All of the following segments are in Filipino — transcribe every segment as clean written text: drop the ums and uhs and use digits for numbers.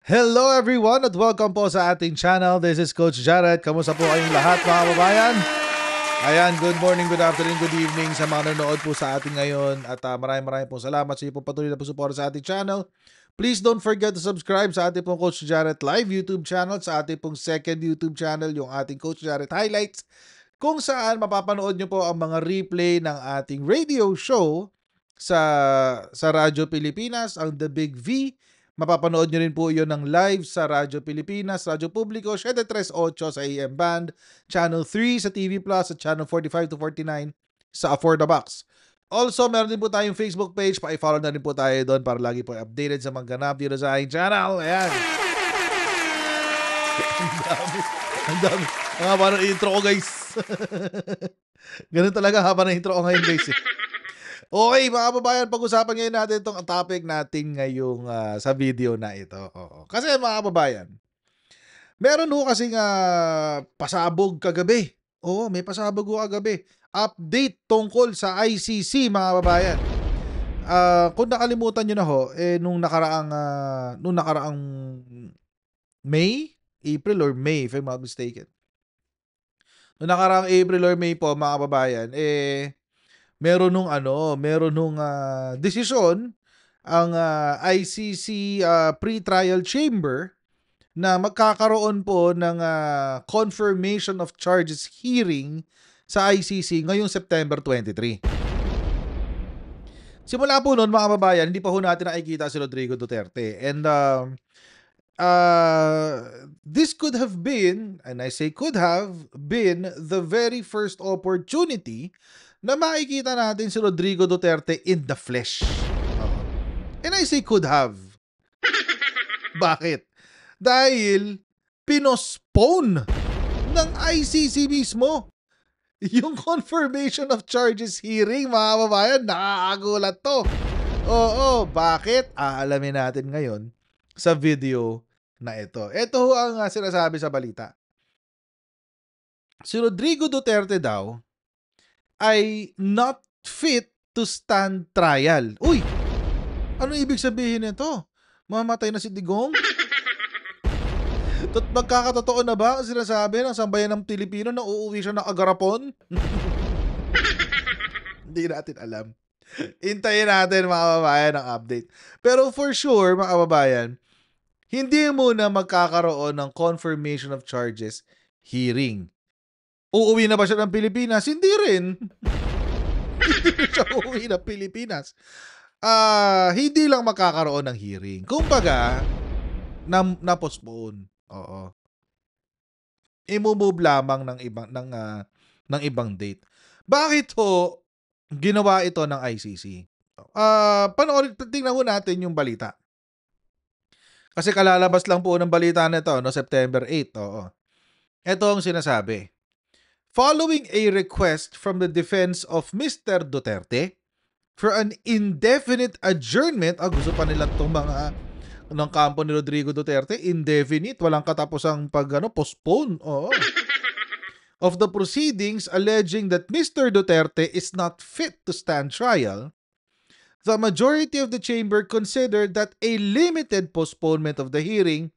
Hello everyone at welcome po sa ating channel. This is Coach Jared. Kamusta po kayong lahat mga kababayan? Ayan, good morning, good afternoon, good evening sa mga nanonood po sa atin ngayon. At maraming po salamat sa iyo po patuloy na po support sa ating channel. Please don't forget to subscribe sa ating pong Coach Jared Live YouTube channel, sa ating pong second YouTube channel, yung ating Coach Jared Highlights, kung saan mapapanood nyo po ang mga replay ng ating radio show sa Radyo Pilipinas, ang The Big V. Mapapanood nyo rin po yun ng live sa Radyo Pilipinas, Radyo Publiko, 738 sa AM Band, Channel 3 sa TV Plus, at Channel 45 to 49 sa For the Box. Also, meron din po tayong Facebook page. Pa-follow na rin po tayo doon para lagi po updated sa mga ganap dito sa aking channel. Ayan. Ang dami. Ang haba ng intro ko, guys. Ganun talaga haba ng intro ko ngayon, guys. Okay, mga kababayan, pag-usapan ngayon natin itong topic natin ngayong sa video na ito. Oo. Kasi mga kababayan, meron ho kasing pasabog kagabi. Oo, may pasabog ho kagabi. Update tungkol sa ICC, mga kababayan. Kung nakalimutan nyo na ho, nung nakaraang May, April or May, if I'm not mistaken. Nung nakaraang April or May po, mga kababayan, meron nung desisyon ang ICC pre-trial chamber na magkakaroon po ng confirmation of charges hearing sa ICC ngayong September 23. Simula po noon, mga kababayan, hindi pa ho natin nakikita si Rodrigo Duterte. And this could have been, and I say could have been, the very first opportunity na makikita natin si Rodrigo Duterte in the flesh. And I say could have. Bakit? Dahil pinospone ng ICC mismo yung confirmation of charges hearing, mga kababayan. Nakakagulat to. Oo, bakit? Aalamin natin ngayon sa video na ito. Ito ang sinasabi sa balita. Si Rodrigo Duterte daw ay not fit to stand trial. Uy! Ano ibig sabihin nito? Mamatay na si Digong? Magkakatotoo na ba ang sinasabi ng sambayan ng Pilipino na uuwi siya ng agarapon? Hindi natin alam. Hintayin natin, mga kababayan, ang update. Pero for sure, mga kababayan, hindi muna magkakaroon ng confirmation of charges hearing. Uuwi na ba siya ng Pilipinas? Hindi rin. Hindi siya uuwi ng Pilipinas. Hindi lang makakaroon ng hearing. Kumbaga, na-postpone. Oo. I-move lamang ng ibang date. Bakit ho ginawa ito ng ICC? Tingnan ho natin yung balita. Kasi kalalabas lang po ng balita nito, no, September 8. Oo. Ito ang sinasabi. Following a request from the defense of Mr. Duterte for an indefinite adjournment, gusto pa nila itong mga ng kampo ni Rodrigo Duterte, indefinite, walang katapusang postpone, of the proceedings alleging that Mr. Duterte is not fit to stand trial, the majority of the chamber considered that a limited postponement of the hearing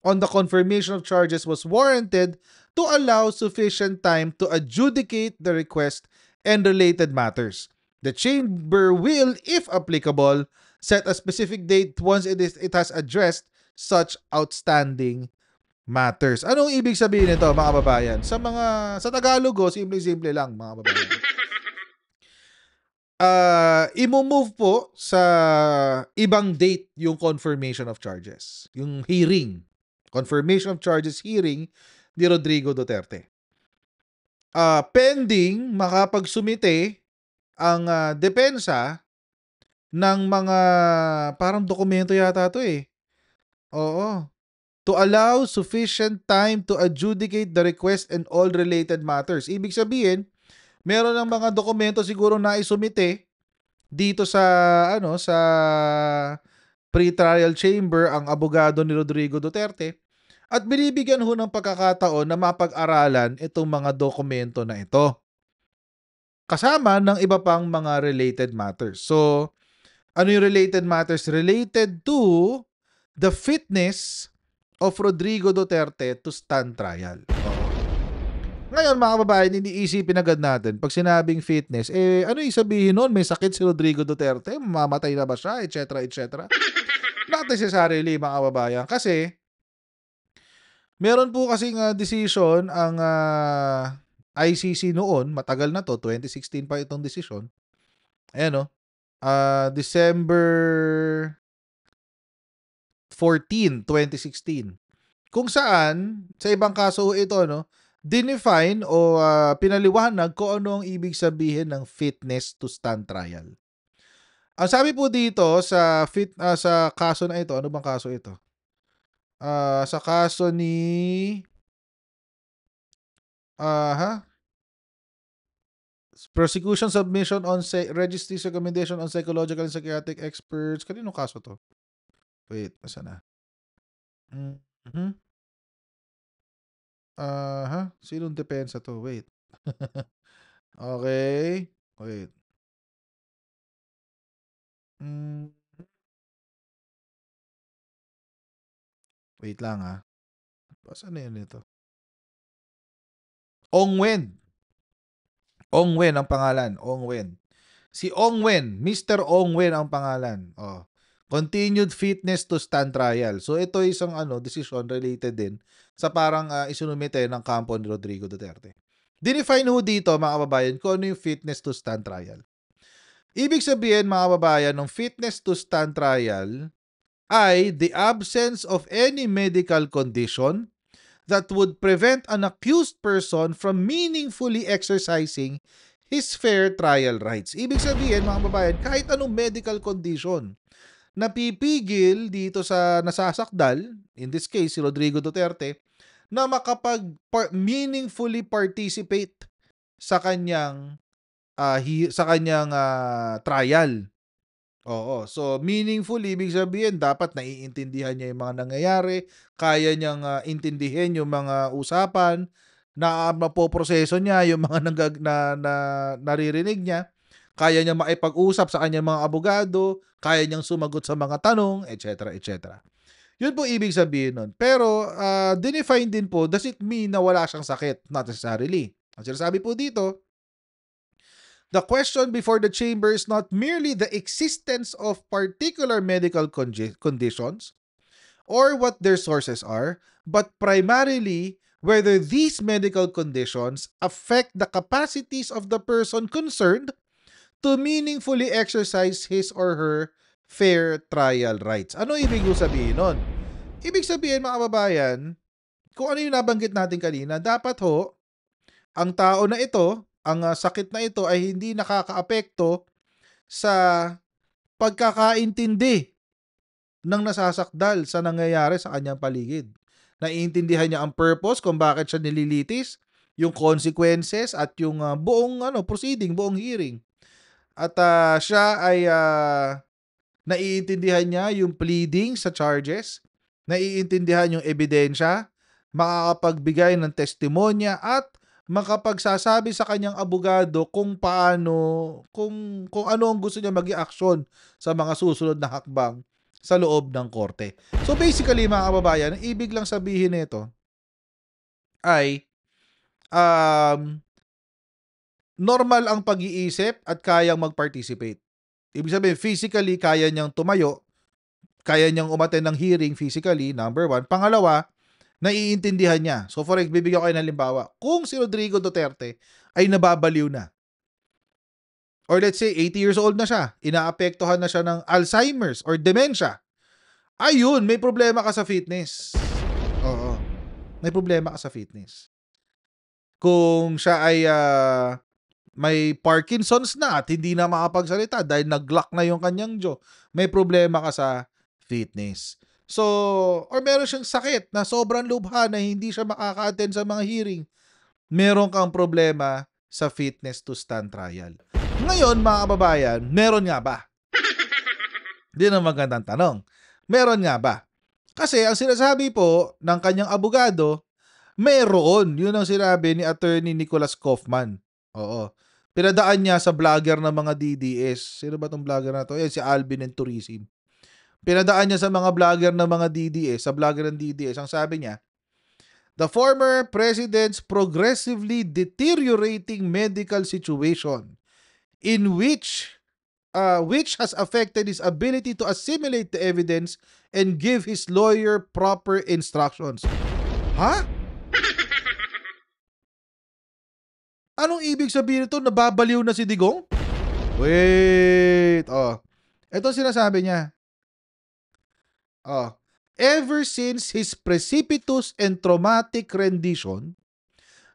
on the confirmation of charges was warranted to allow sufficient time to adjudicate the request and related matters. The chamber will, if applicable, set a specific date once it has addressed such outstanding matters. Anong ibig sabihin nito, mga kababayan? Sa Tagalog, simple-simple lang, mga kababayan. I-move po sa ibang date yung confirmation of charges, yung hearing. Confirmation of charges hearing ni Rodrigo Duterte. Pending makapagsumite ang depensa ng mga parang dokumento yata to Oo. To allow sufficient time to adjudicate the request and all related matters. Ibig sabihin, meron ng mga dokumento siguro na isumite dito sa sa pre-trial chamber ang abogado ni Rodrigo Duterte at binibigyan ho ng pagkakataon na mapag-aralan itong mga dokumento na ito. Kasama ng iba pang mga related matters. So, ano yung related matters? Related to the fitness of Rodrigo Duterte to stand trial. Oo. Ngayon, mga kababayan, hindi iisipin agad natin, pag sinabing fitness, ano yung sabihin nun? May sakit si Rodrigo Duterte? Mamamatay na ba siya? Et cetera, et cetera. Not necessarily, mga kababayan. Kasi, meron po kasing decision ang ICC noon, matagal na to, 2016 pa itong decision. Ayan, no? December 14, 2016. Kung saan, sa ibang kaso ito, no, dinefine o pinaliwanag kung ano ang ibig sabihin ng fitness to stand trial. Ang sabi po dito sa kaso na ito, ano bang kaso ito? Sa kaso ni prosecution submission on registry's recommendation on psychological and psychiatric experts. Kaninong kaso to? Wait, nasa na? Sinong depensa to? Wait. Okay. Wait. Wait lang Saan na yun ito? Ong Wen. Ong Wen ang pangalan. Ong Wen. Si Ong Wen. Mr. Ong Wen ang pangalan. Continued fitness to stand trial. So ito isang decision related din sa parang isinumite ng kampo ni Rodrigo Duterte. Dinefine ho dito, mga kababayan, kung ano yung fitness to stand trial. Ibig sabihin, mga kababayan, ng fitness to stand trial ay the absence of any medical condition that would prevent an accused person from meaningfully exercising his fair trial rights. Ibig sabihin, mga kababayan, kahit anong medical condition napipigil dito sa nasasakdal, in this case si Rodrigo Duterte, na meaningfully participate sa kanyang trial. Oo. So, meaningful, ibig sabihin, dapat naiintindihan niya yung mga nangyayari, kaya niyang intindihin yung mga usapan, na mapoproseso niya yung mga naririnig niya, kaya niyang makipag-usap sa kanyang mga abogado, kaya niyang sumagot sa mga tanong, etc., etc. Yun po ibig sabihin nun. Pero, dinefine din po, does it mean na wala siyang sakit? Not necessarily. Ang sinasabi po dito, the question before the chamber is not merely the existence of particular medical conditions or what their sources are, but primarily whether these medical conditions affect the capacities of the person concerned to meaningfully exercise his or her fair trial rights. Ano ibig sabihin nun? Ibig sabihin, mga kababayan, kung ano yung nabanggit natin kanina, dapat ang tao na ito, ang sakit na ito ay hindi nakakaapekto sa pagkakaintindi ng nasasakdal sa nangyayari sa kanyang paligid. Naiintindihan niya ang purpose kung bakit siya nililitis, yung consequences at yung buong proceeding, buong hearing. At siya ay naiintindihan niya yung pleading sa charges, naiintindihan yung ebidensya, makakapagbigay ng testimonya at makapagsasabi sa kanyang abogado kung ano ang gusto niya maging aksyon sa mga susunod na hakbang sa loob ng korte. So basically, mga kababayan, ibig lang sabihin nito ay normal ang pag-iisip at kayang mag-participate. Ibig sabihin, physically, kaya niyang tumayo, kaya niyang umattend ng hearing physically, number one. Pangalawa, naiintindihan niya. So for example, bibigyan ko kayo ng halimbawa. Kung si Rodrigo Duterte ay nababaliw na, or let's say 80 years old na siya, inaapektuhan na siya ng Alzheimer's or dementia, ayun, may problema ka sa fitness. Oo. May problema ka sa fitness. Kung siya ay may Parkinson's na at hindi na makapagsalita dahil nag-lock na yung kanyang jaw, may problema ka sa fitness. So, or meron siyang sakit na sobrang lubha na hindi siya makaka-attend sa mga hearing, meron kang problema sa fitness to stand trial. Ngayon, mga kababayan, meron nga ba? Di na magandang tanong. Meron nga ba? Kasi ang sinasabi po ng kanyang abogado, meron. Yun ang sinabi ni Attorney Nicholas Kaufman. Oo. Pinadaan niya sa vlogger ng mga DDS. Sino ba tong vlogger na to? Si Alvin and Tourism. Pinadaan niya sa mga vlogger ng mga DDS, sa vlogger ng DDS, ang sabi niya, the former president's progressively deteriorating medical situation in which has affected his ability to assimilate the evidence and give his lawyer proper instructions. Ha? Anong ibig sabihin nito? Nababaliw na si Digong? Wait. Ito sinasabi niya. Ever since his precipitous and traumatic rendition,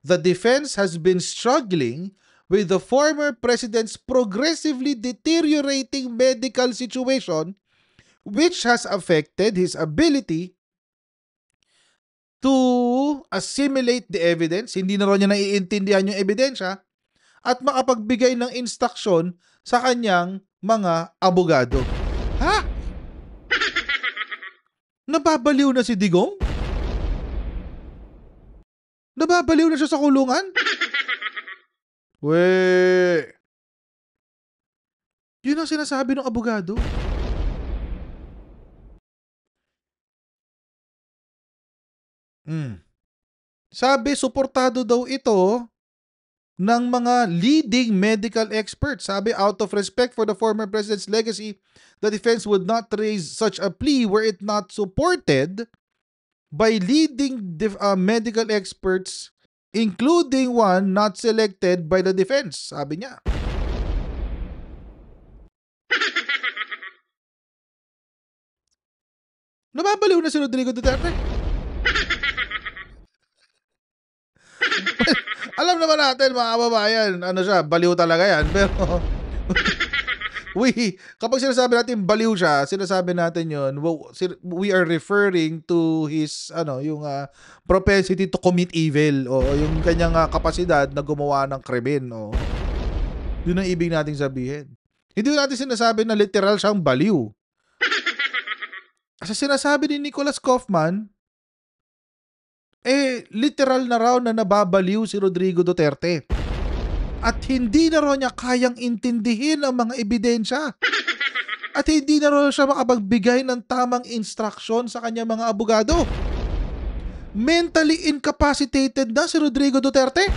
the defense has been struggling with the former president's progressively deteriorating medical situation, which has affected his ability to assimilate the evidence, hindi na raw niya naiintindihan yung ebidensya, at makapagbigay ng instruksyon sa kanyang mga abogado. Ha? Nababaliw na si Digong? Nababaliw na siya sa kulungan? Weh. Yun ang sinasabi ng abogado. Sabi, suportado daw ito ng mga leading medical experts. Sabi, out of respect for the former president's legacy, the defense would not raise such a plea were it not supported by leading medical experts, including one not selected by the defense. Sabi niya. Nababaliw na si Rodrigo Duterte. Alam naman natin, mga kababayan, ano siya, baliw talaga yan. Pero, kapag sinasabi natin baliw siya, sinasabi natin yun, we are referring to his, yung propensity to commit evil, o yung kanyang kapasidad na gumawa ng krimen, o. Yun ang ibig nating sabihin. Hindi natin sinasabi na literal siyang baliw. Kasi sinasabi ni Nicholas Kaufman, literal na raw na nababaliw si Rodrigo Duterte. At hindi na raw niya kayang intindihin ang mga ebidensya. At hindi na raw siya makapagbigay ng tamang instruction sa kanyang mga abogado. Mentally incapacitated na si Rodrigo Duterte.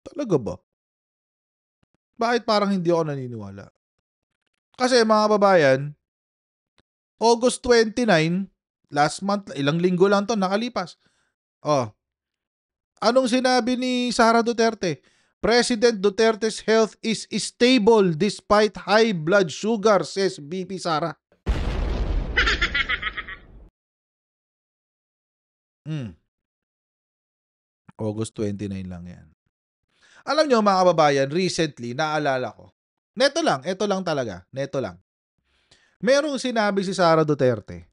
Talaga ba? Bakit parang hindi ako naniniwala? Kasi mga babayan, August 29, last month, ilang linggo lang to nakalipas. Anong sinabi ni Sara Duterte? President Duterte's health is stable despite high blood sugar, says BP Sara. August 29 lang yan. Alam nyo mga kababayan, recently, naalala ko. Neto lang talaga. Merong sinabi si Sara Duterte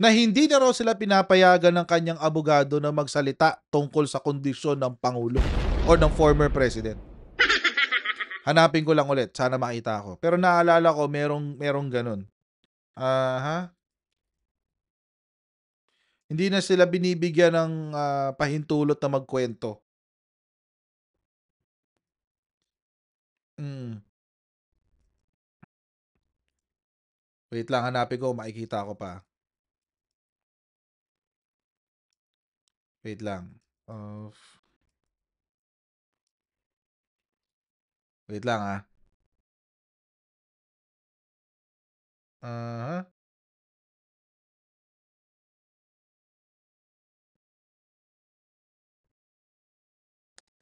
na hindi na raw sila pinapayagan ng kanyang abogado na magsalita tungkol sa kondisyon ng Pangulo o ng former president. Hanapin ko lang ulit, sana makita ko. Pero naalala ko, merong ganun. Hindi na sila binibigyan ng pahintulot na magkwento. Wait lang, hanapin ko, makikita ko pa. Wait lang. Wait lang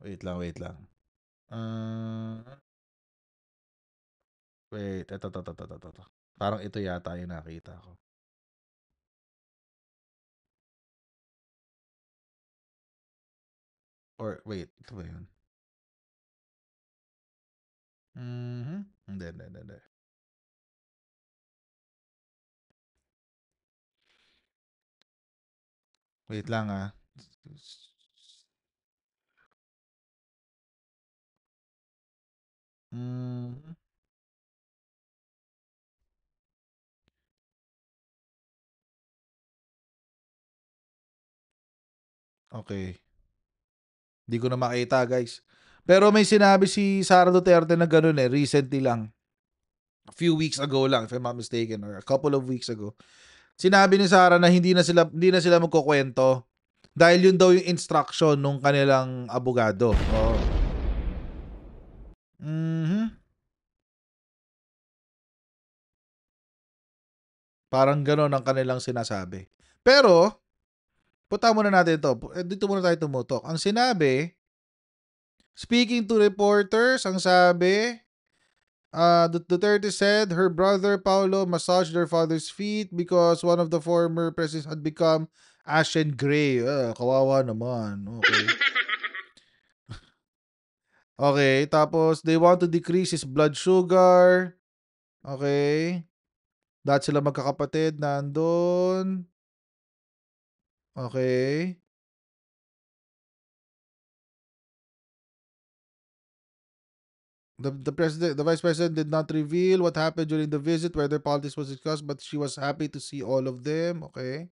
Wait lang. Wait, ito. Parang ito yata yung nakita ko. Or, wait, ito ba yun? Hindi. Wait lang Okay. Hindi ko na makita, guys. Pero may sinabi si Sara Duterte na gano'n, recently lang. A few weeks ago lang, if I'm not mistaken, or a couple of weeks ago. Sinabi ni Sara na hindi na sila magkukuwento dahil yun daw yung instruction nung kanilang abogado. Oo. Mhm. Parang gano'n ang kanilang sinasabi. Pero, puntahan muna natin 'to, dito muna tayo tumutok. Ang sinabi, speaking to reporters, ang sabi, Duterte said her brother Paulo massaged their father's feet because one of the former presidents had become ashen gray. Kawawa naman. Okay. Okay, tapos they want to decrease his blood sugar. Okay. Dahil sila magkakapatid nandun. Okay. The vice president did not reveal what happened during the visit, whether politics was discussed, but she was happy to see all of them. Okay.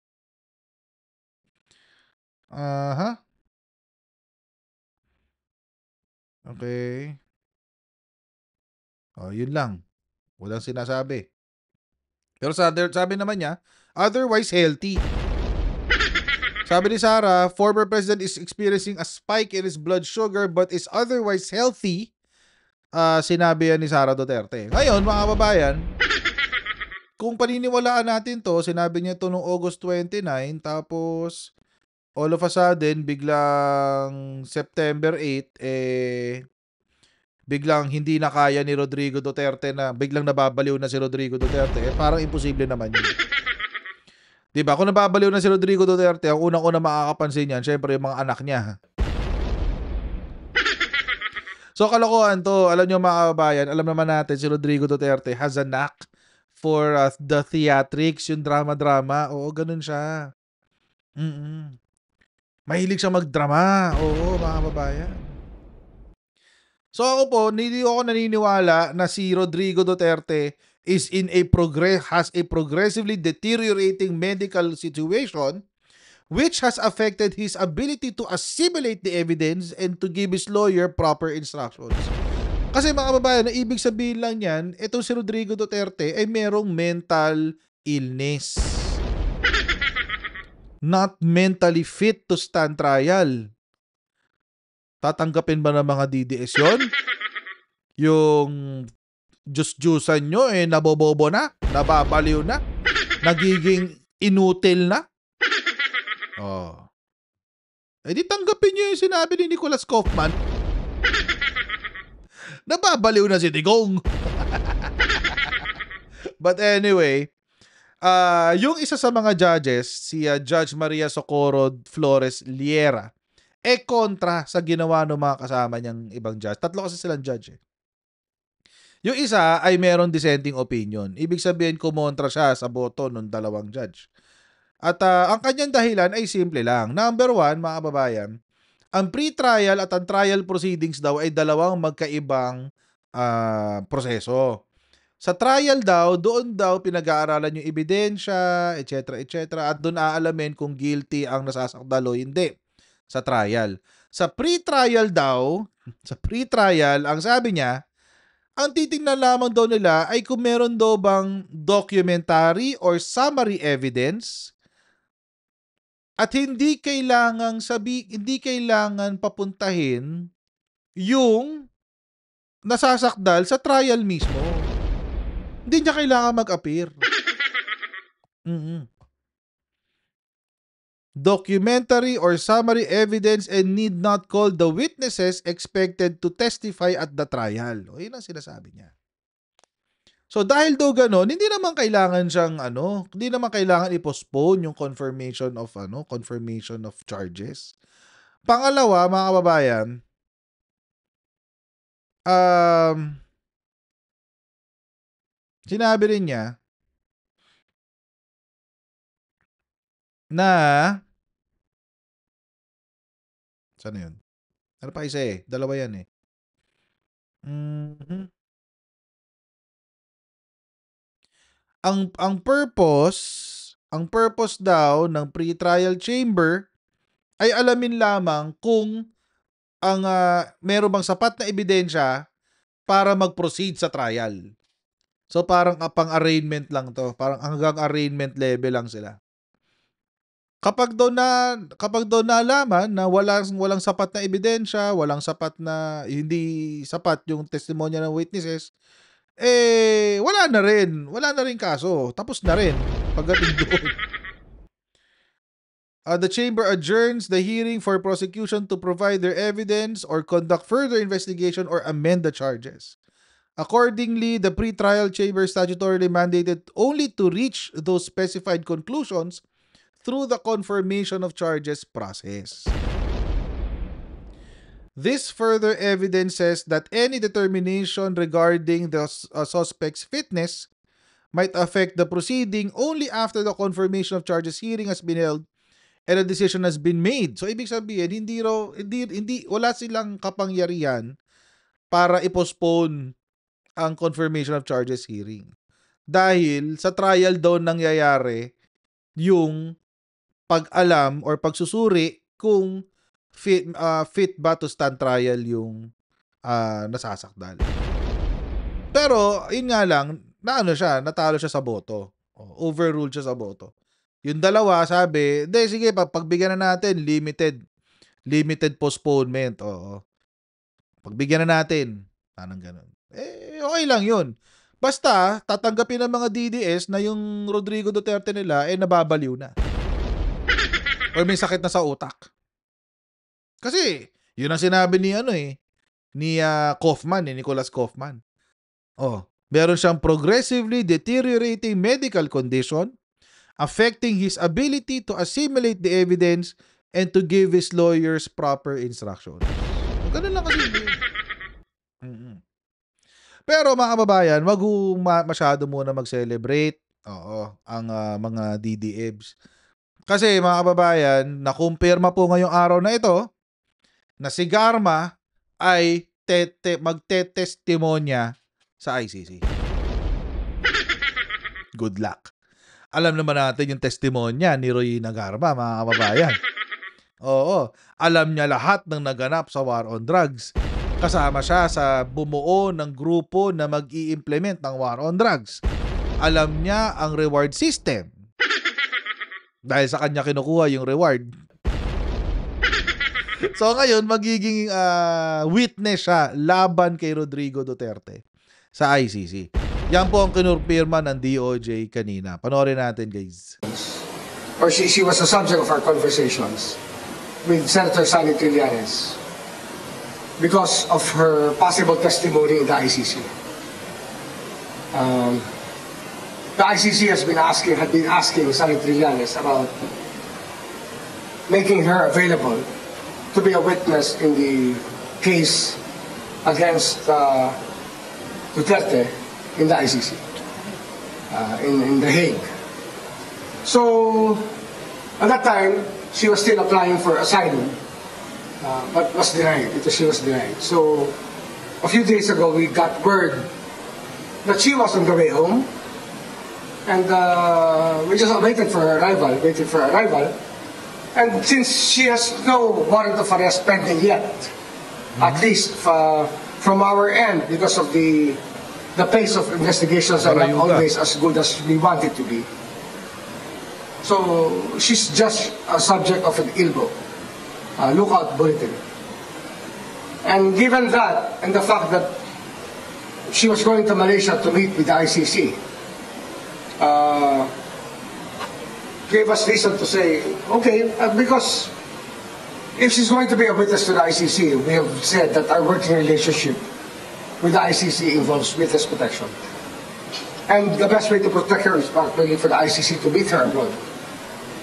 Uh-huh. Okay. Oh, yun lang. Walang sinasabi. Pero sabi naman niya, otherwise healthy. Sabi ni Sarah, former president is experiencing a spike in his blood sugar but is otherwise healthy. Sinabi yan ni Sara Duterte. Ngayon, mga kababayan, kung paniniwalaan natin to, sinabi niya to noong August 29, tapos all of a sudden, biglang September 8, biglang hindi na kaya ni Rodrigo Duterte na biglang nababaliw na si Rodrigo Duterte, parang imposible naman yun. 'Di ba? Kung nababaliw na si Rodrigo Duterte, ang unang-una makakapansin niyan, syempre yung mga anak niya. So, kalokohan 'to. Alam niyo mga kababayan, alam naman natin si Rodrigo Duterte has a knack for the theatrics, yung drama-drama. Oo, ganun siya. Mm. Mahilig siya magdrama. Oo, mga kababayan. So ako po, hindi ako naniniwala na si Rodrigo Duterte has a progressively deteriorating medical situation which has affected his ability to assimilate the evidence and to give his lawyer proper instructions. Kasi mga kababayan, na ibig sabihin lang yan, itong si Rodrigo Duterte ay merong mental illness. Not mentally fit to stand trial. Tatanggapin ba ng mga DDS yon? Yung Diyos-Diyusan nyo nabobobo na, nababaliw na, nagiging inutil na. Oh. Di tanggapin nyo yung sinabi ni Nicholas Kaufman. Nababaliw na si Digong. But anyway, yung isa sa mga judges, si Judge Maria Socorro Flores Liera, kontra sa ginawa ng mga kasama niyang ibang judge. Tatlo kasi silang judge. Yung isa ay meron dissenting opinion. Ibig sabihin, kumontra siya sa boto ng dalawang judge. At ang kanyang dahilan ay simple lang. Number one, mga kababayan, ang pre-trial at ang trial proceedings daw ay dalawang magkaibang proseso. Sa trial daw, doon daw pinag-aaralan yung ebidensya, etc. etc. At doon aalamin kung guilty ang nasasakdal o hindi sa trial. Sa pre-trial daw, ang sabi niya, ang titingnan lamang daw nila ay kung meron daw bang documentary or summary evidence at hindi kailangan papuntahin yung nasasakdal sa trial mismo. Hindi niya kailangan mag-appear. Documentary or summary evidence and need not call the witnesses expected to testify at the trial. O, yun ang sinasabi niya. So dahil daw gano'n, hindi naman kailangan i-postpone yung confirmation of charges. Pangalawa, mga kababayan, sinabi rin niya na saan yun? Ano pa isa dalawa yan Ang purpose daw ng pre-trial chamber ay alamin lamang kung ang meron bang sapat na ebidensya para mag-proceed sa trial. So parang pang-arraignment lang to. Parang hanggang arraignment level lang sila. Kapag daw nalaman na walang sapat na ebidensya, hindi sapat yung testimonya ng witnesses, wala na rin kaso. Tapos na rin pagdating doon. The chamber adjourns the hearing for prosecution to provide their evidence or conduct further investigation or amend the charges. Accordingly, the pre-trial chamber is statutorily mandated only to reach those specified conclusions through the confirmation of charges process. This further evidences that any determination regarding the suspect's fitness might affect the proceeding only after the confirmation of charges hearing has been held and a decision has been made. So ibig sabihin, wala silang kapangyarihan para i-postpone ang confirmation of charges hearing. Dahil sa trial daw nangyayari yung pag-alam or pagsusuri kung fit ba to stand trial yung nasasakdal. Pero yun nga lang, natalo siya sa boto. Overruled siya sa boto. Yung dalawa sabi, sige, pagbigyan na natin limited postponement. Oo. Pagbigyan na natin. Parang ganun. Okay lang yun. Basta, tatanggapin ng mga DDS na yung Rodrigo Duterte nila, nababaliw na. Or may sakit na sa utak. Kasi, yun ang sinabi ni Nicholas Kaufman. Meron siyang progressively deteriorating medical condition affecting his ability to assimilate the evidence and to give his lawyers proper instructions. Ganun lang kasi. Pero mga kababayan, wag masyado muna mag-celebrate ang mga DDEBs. Kasi mga kababayan, nakumpirma po ngayong araw na ito na si Garma ay magtetestimonya sa ICC. Good luck. Alam naman natin yung testimonya ni Royina Garma, mga kababayan. Oo, alam niya lahat ng naganap sa war on drugs. Kasama siya sa bumuo ng grupo na mag-i-implement ng war on drugs. Alam niya ang reward system. Dahil sa kanya kinukuha yung reward. So ngayon, magiging witness siya laban kay Rodrigo Duterte sa ICC. Yan po ang kinurpirma ng DOJ kanina. Panoorin natin, guys. Or she was the subject of our conversations with Senator Sally Trillanes because of her possible testimony in the ICC. The ICC had been asking Sally Trillanes about making her available to be a witness in the case against Duterte in the ICC, in The Hague. So, at that time, she was still applying for asylum, but was denied. She was denied. So, a few days ago, we got word that she was on the way home, and we just waited for her arrival, And since she has no warrant of arrest pending yet, at least from our end, because of the pace of investigations are not always as good as we want it to be. So she's just a subject of an ILBO, lookout bulletin. And given that, and the fact that she was going to Malaysia to meet with the ICC, gave us reason to say, okay, because if she's going to be a witness to the ICC, we have said that our working relationship with the ICC involves witness protection. And the best way to protect her is probably for the ICC to meet her abroad.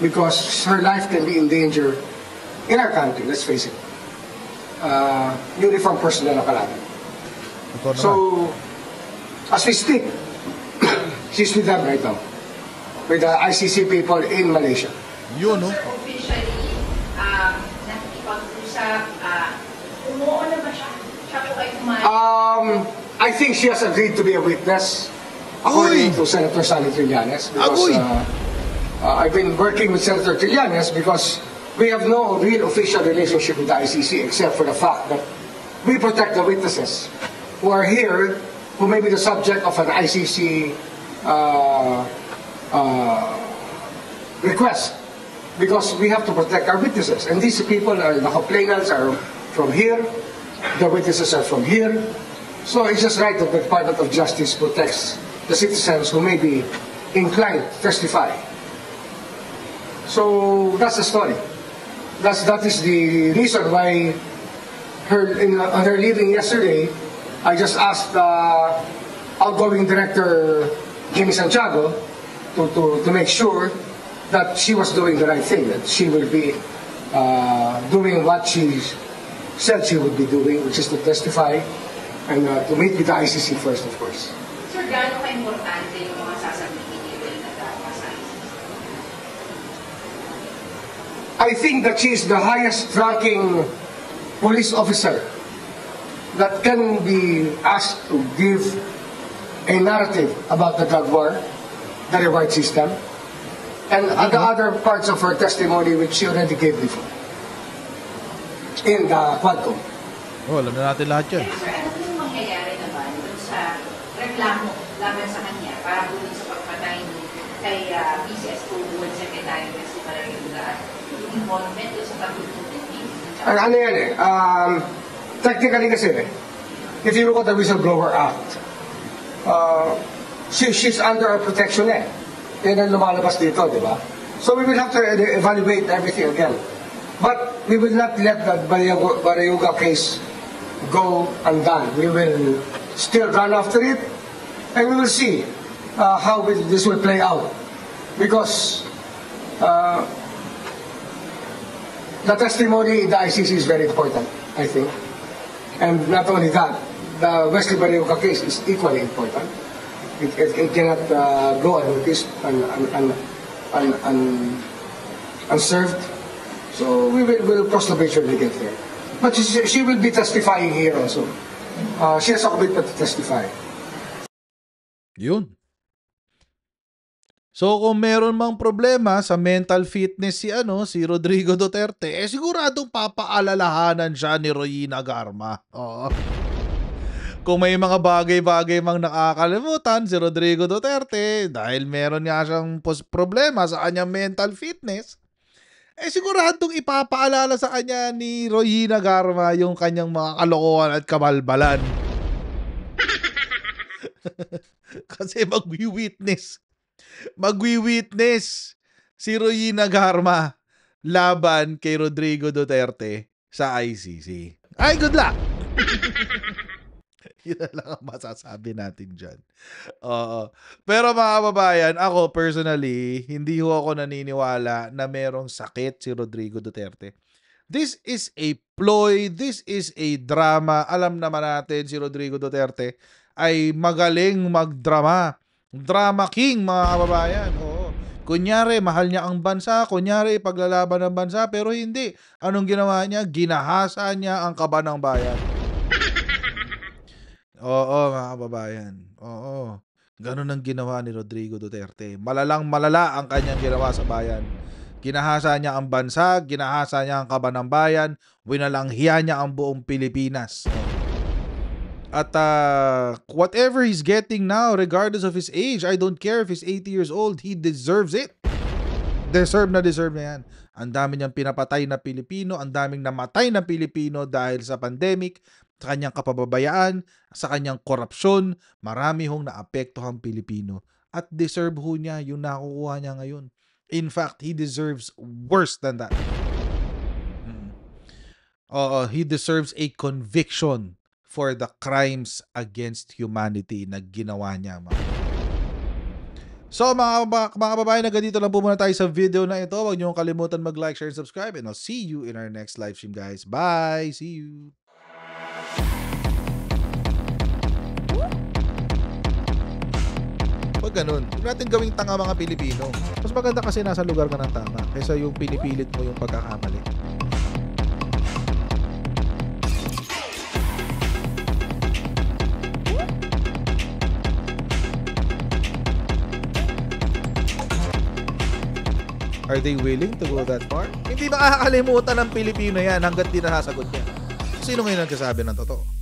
Because her life can be in danger in our country, let's face it. Uniform personnel ang kalaban. So, as we speak, she's with them right now. With the ICC people in Malaysia. Yun, no? Officially, nakikipag-usap, umuo na ba siya? I think she has agreed to be a witness, according to Senator Sally Trillanes, because I've been working with Senator Trillanes because we have no real official relationship with the ICC except for the fact that we protect the witnesses who are here, who may be the subject of an ICC request, because we have to protect our witnesses. And these people, the complainants are from here, the witnesses are from here. So it's just right that the Department of Justice protects the citizens who may be inclined to testify. So that's the story. That is the reason why on her leaving yesterday, I just asked outgoing director Jimmy Santiago to make sure that she was doing the right thing, that she will be doing what she said she would be doing, which is to testify and to meet with the ICC first, of course. Sir, gaano ka-importante yung mga sasabihin ni Reyna Garma sa ICC? I think that she is the highest ranking police officer that can be asked to give a narrative about the drug war, the reward system, and the other parts of her testimony which she already gave before in the Quadcom. Oh, alam na natin lahat yan. Pero sir, ano yung mangyayari naman dun sa reklamo laban sa kanya para dun sa pagpatay ni kay PCSO Board Secretary Wesley Barayuga at yung involvement dun sa pagtututin ni Ano yan eh, technically kasi if you look at the Whistleblower Act, she's under our protection eh. Yan ang lumalabas dito, di ba? So we will have to evaluate everything again. But we will not let the Barayuga case go undone. We will still run after it, and we will see how this will play out. Because the testimony in the ICC is very important, I think. And not only that, the Wesley Barayuga case is equally important. It cannot go unnoticed and unserved. So we'll cross the bridge when we get there. But she will be testifying here also. She has a commitment to testify. Yun. So kung meron mang problema sa mental fitness si Rodrigo Duterte, siguradong papaalalahanan siya ni Reyna Garma. Oo. Kung may mga bagay-bagay mang nakakalimutan si Rodrigo Duterte dahil meron nga siyang problema sa kanyang mental fitness, siguradong ipapaalala sa kanya ni Reyna Garma yung kanyang mga kalokohan at kabalbalan. Kasi magwi-witness si Reyna Garma laban kay Rodrigo Duterte sa ICC. Ay, good luck! Yun na lang ang masasabi natin dyan. Pero mga kababayan, ako personally, hindi ho ako naniniwala na merong sakit si Rodrigo Duterte. This is a ploy, this is a drama. Alam naman natin si Rodrigo Duterte ay magaling magdrama. Drama king, mga kababayan. Oo. Kunyari, mahal niya ang bansa. Kunyari, paglalaban ng bansa. Pero hindi. Anong ginawa niya? Ginahasa niya ang kaba ng bayan. Oo, mga kababayan. Oo. Ganun ang ginawa ni Rodrigo Duterte. Malalang malala ang kanyang ginawa sa bayan. Ginahasa niya ang bansa, ginahasa niya ang kaba ng bayan, winalanghiya niya ang buong Pilipinas. At whatever he's getting now, regardless of his age, I don't care if he's 80 years old, he deserves it. Deserve na yan. Ang dami niyang pinapatay na Pilipino, ang daming namatay na Pilipino dahil sa pandemic, sa kanyang kapababayaan, sa kanyang korupsyon, marami hong naapektuhang Pilipino. At deserve ho niya yung nakukuha niya ngayon. In fact, he deserves worse than that. He deserves a conviction for the crimes against humanity na ginawa niya. So mga kababayan, ganito lang po muna tayo sa video na ito. Huwag niyo kalimutan mag-like, share, and subscribe. And I'll see you in our next live stream, guys. Bye! See you! Pag ganun, huwag natin gawing tanga mga Pilipino. Mas maganda kasi nasa lugar ka ng tama kaysa yung pinipilit mo yung pagkakamali. Are they willing to go that far? Hindi makakalimutan ng Pilipino yan hanggat di nasasagot niya. Sino ngayon nagsasabi ng totoo?